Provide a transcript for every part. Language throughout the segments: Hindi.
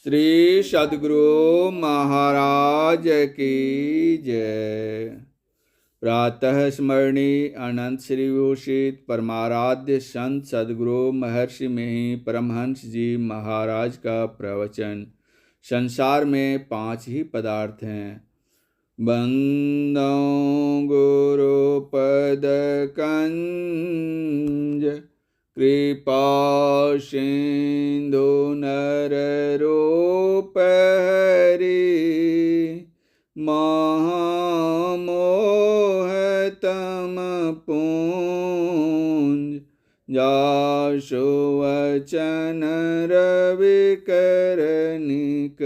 श्री सद्गुरु महाराज की जय। प्रातः स्मरणीय अनंत श्री विभूषित परमाराध्य संत सद्गुरु महर्षि में परमहंस जी महाराज का प्रवचन। संसार में 5 ही पदार्थ हैं। बंदो गुरु पद कंज, कृपा सिंधु नर रूप हरि, महामोह तम पुंज, जासु वचन रवि करनिक।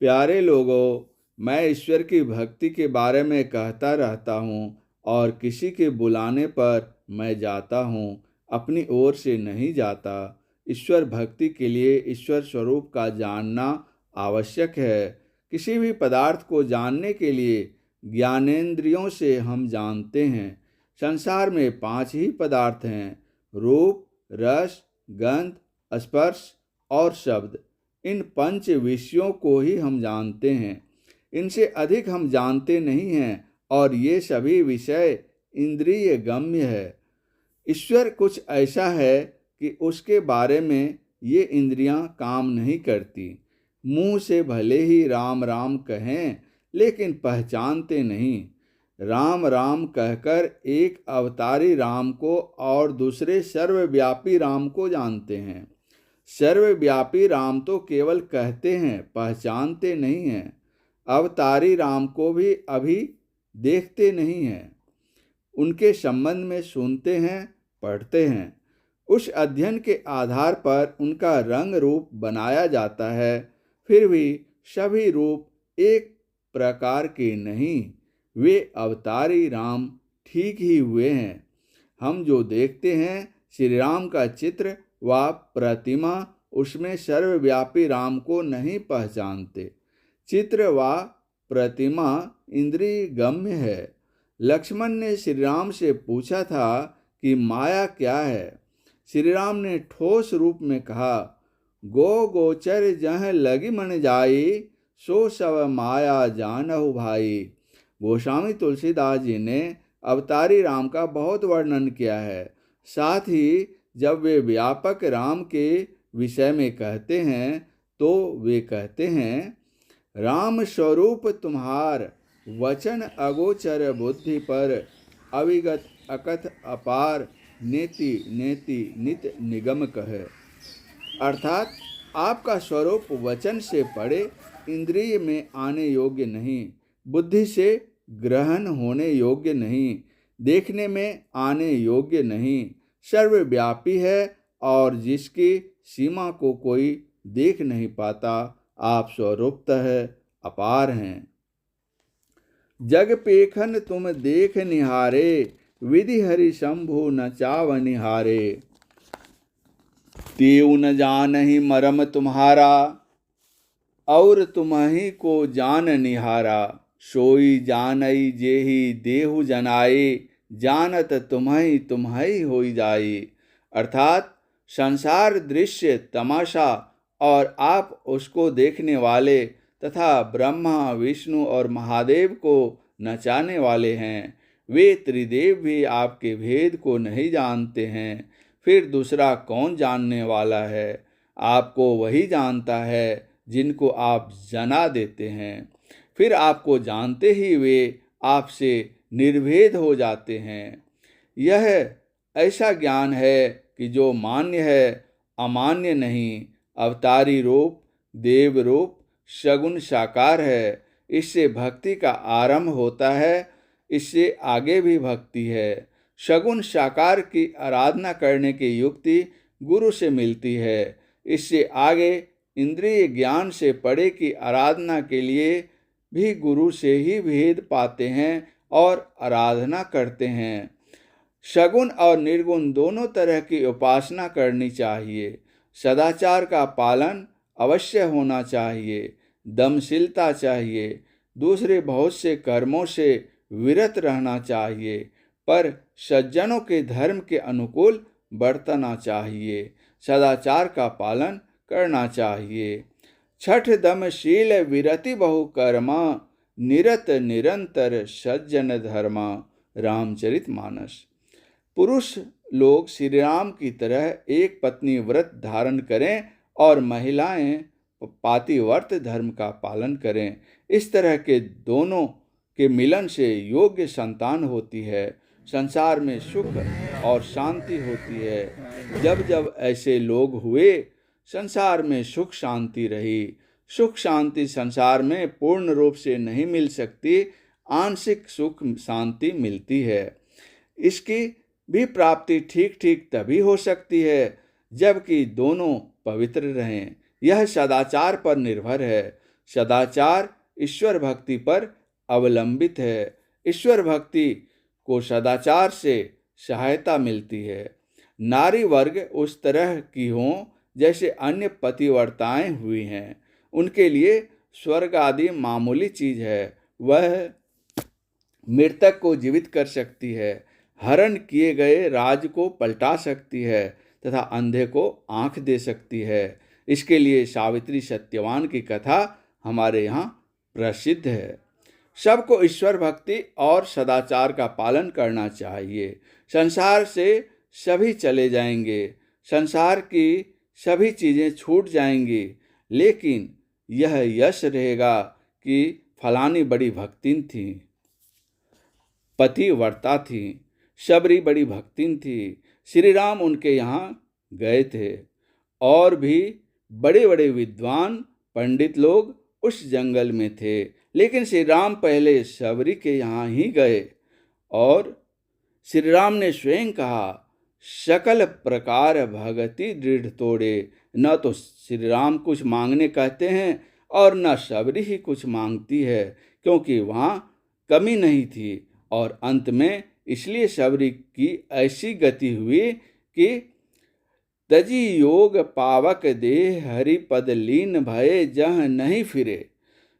प्यारे लोगों, मैं ईश्वर की भक्ति के बारे में कहता रहता हूँ और किसी के बुलाने पर मैं जाता हूँ, अपनी ओर से नहीं जाता। ईश्वर भक्ति के लिए ईश्वर स्वरूप का जानना आवश्यक है। किसी भी पदार्थ को जानने के लिए ज्ञानेंद्रियों से हम जानते हैं। संसार में 5 ही पदार्थ हैं: रूप, रस, गंध, स्पर्श और शब्द। इन 5 विषयों को ही हम जानते हैं, इनसे अधिक हम जानते नहीं हैं और ये सभी विषय इंद्रिय गम्य है। ईश्वर कुछ ऐसा है कि उसके बारे में ये इंद्रियां काम नहीं करती। मुंह से भले ही राम राम कहें, लेकिन पहचानते नहीं। राम राम कहकर एक अवतारी राम को और दूसरे सर्वव्यापी राम को जानते हैं। सर्वव्यापी राम तो केवल कहते हैं, पहचानते नहीं हैं। अवतारी राम को भी अभी देखते नहीं हैं। उनके संबंध में सुनते हैं, पढ़ते हैं। उस अध्ययन के आधार पर उनका रंग रूप बनाया जाता है। फिर भी सभी रूप एक प्रकार के नहीं, वे अवतारी राम ठीक ही हुए हैं। हम जो देखते हैं श्री राम का चित्र व प्रतिमा, उसमें सर्वव्यापी राम को नहीं पहचानते। चित्र व प्रतिमा इंद्रिय गम्य है। लक्ष्मण ने श्री राम से पूछा था कि माया क्या है। श्री राम ने ठोस रूप में कहा, गो गोचर जह लगी मन जाई, सो सब माया जानहु भाई। गोस्वामी तुलसीदास जी ने अवतारी राम का बहुत वर्णन किया है। साथ ही जब वे व्यापक राम के विषय में कहते हैं तो वे कहते हैं, राम स्वरूप तुम्हार, वचन अगोचर बुद्धि पर, अविगत अकथ अपार, नेति नेति नित निगम कहे। अर्थात आपका स्वरूप वचन से पड़े, इंद्रिय में आने योग्य नहीं, बुद्धि से ग्रहण होने योग्य नहीं, देखने में आने योग्य नहीं, सर्वव्यापी है और जिसकी सीमा को कोई देख नहीं पाता। आप स्वरूपतः अपार हैं। जग पेखन तुम देख निहारे, विधि हरि शंभु न चाव निहारे। तेऊ न जानहि मरम तुम्हारा, और तुम्हि को जान निहारा। सोई जानई जेहि देहु जनाए, जानत तुम्हि तुम्हि होई जाई। अर्थात संसार दृश्य तमाशा और आप उसको देखने वाले तथा ब्रह्मा विष्णु और महादेव को नचाने वाले हैं। वे त्रिदेव भी आपके भेद को नहीं जानते हैं। फिर दूसरा कौन जानने वाला है? आपको वही जानता है जिनको आप जना देते हैं। फिर आपको जानते ही वे आपसे निर्भेद हो जाते हैं। यह ऐसा ज्ञान है कि जो मान्य है, अमान्य नहीं। अवतारी रूप, देव रूप, सगुण साकार है। इससे भक्ति का आरंभ होता है, इससे आगे भी भक्ति है। सगुण साकार की आराधना करने की युक्ति गुरु से मिलती है। इससे आगे इंद्रिय ज्ञान से परे की आराधना के लिए भी गुरु से ही भेद पाते हैं और आराधना करते हैं। सगुण और निर्गुण दोनों तरह की उपासना करनी चाहिए। सदाचार का पालन अवश्य होना चाहिए। दमशीलता चाहिए। दूसरे बहुत से कर्मों से विरत रहना चाहिए, पर सज्जनों के धर्म के अनुकूल बरतना चाहिए। सदाचार का पालन करना चाहिए। छठ दम शील विरति बहु कर्मा, निरत निरंतर सज्जन धर्मा। रामचरितमानस। पुरुष लोग श्री राम की तरह एक पत्नी व्रत धारण करें और महिलाएं पातिव्रत धर्म का पालन करें। इस तरह के दोनों के मिलन से योग्य संतान होती है, संसार में सुख और शांति होती है। जब जब ऐसे लोग हुए, संसार में सुख शांति रही। सुख शांति संसार में पूर्ण रूप से नहीं मिल सकती, आंशिक सुख शांति मिलती है। इसकी भी प्राप्ति ठीक ठीक तभी हो सकती है जबकि दोनों पवित्र रहें। यह सदाचार पर निर्भर है। सदाचार ईश्वर भक्ति पर अवलंबित है। ईश्वर भक्ति को सदाचार से सहायता मिलती है। नारी वर्ग उस तरह की हों जैसे अन्य पतिव्रताएं हुई हैं। उनके लिए स्वर्ग आदि मामूली चीज है। वह मृतक को जीवित कर सकती है, हरण किए गए राज को पलटा सकती है तथा अंधे को आंख दे सकती है। इसके लिए सावित्री सत्यवान की कथा हमारे यहाँ प्रसिद्ध है। सबको ईश्वर भक्ति और सदाचार का पालन करना चाहिए। संसार से सभी चले जाएंगे, संसार की सभी चीज़ें छूट जाएंगी, लेकिन यह यश रहेगा कि फलानी बड़ी भक्तिन थी, पतिव्रता थी, शबरी बड़ी भक्तिन थी। श्री राम उनके यहाँ गए थे और भी बड़े बड़े विद्वान पंडित लोग उस जंगल में थे, लेकिन श्री राम पहले शबरी के यहाँ ही गए और श्री राम ने स्वयं कहा, सकल प्रकार भगति दृढ़ तोड़े। न तो श्री राम कुछ मांगने कहते हैं और न शबरी ही कुछ मांगती है, क्योंकि वहाँ कमी नहीं थी। और अंत में इसलिए शबरी की ऐसी गति हुई कि तजी योग पावक देह हरि पद लीन भये जह नहीं फिरे।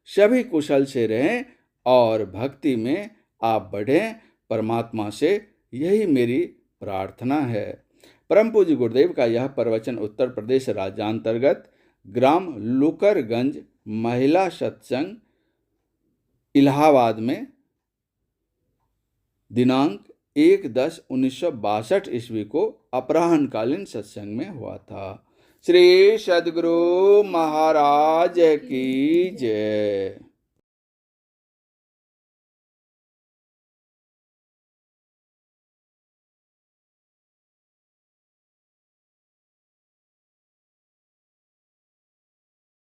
सभी कुशल से रहें और भक्ति में आप बढ़ें। परमात्मा से यही मेरी प्रार्थना है। परम पूज्य गुरुदेव का यह प्रवचन उत्तर प्रदेश राज्यांतर्गत ग्राम लुकरगंज महिला सत्संग इलाहाबाद में दिनांक 1/10/1962 ईस्वी को अपराह्नकालीन सत्संग में हुआ था। श्री सद्गुरु महाराज की जय।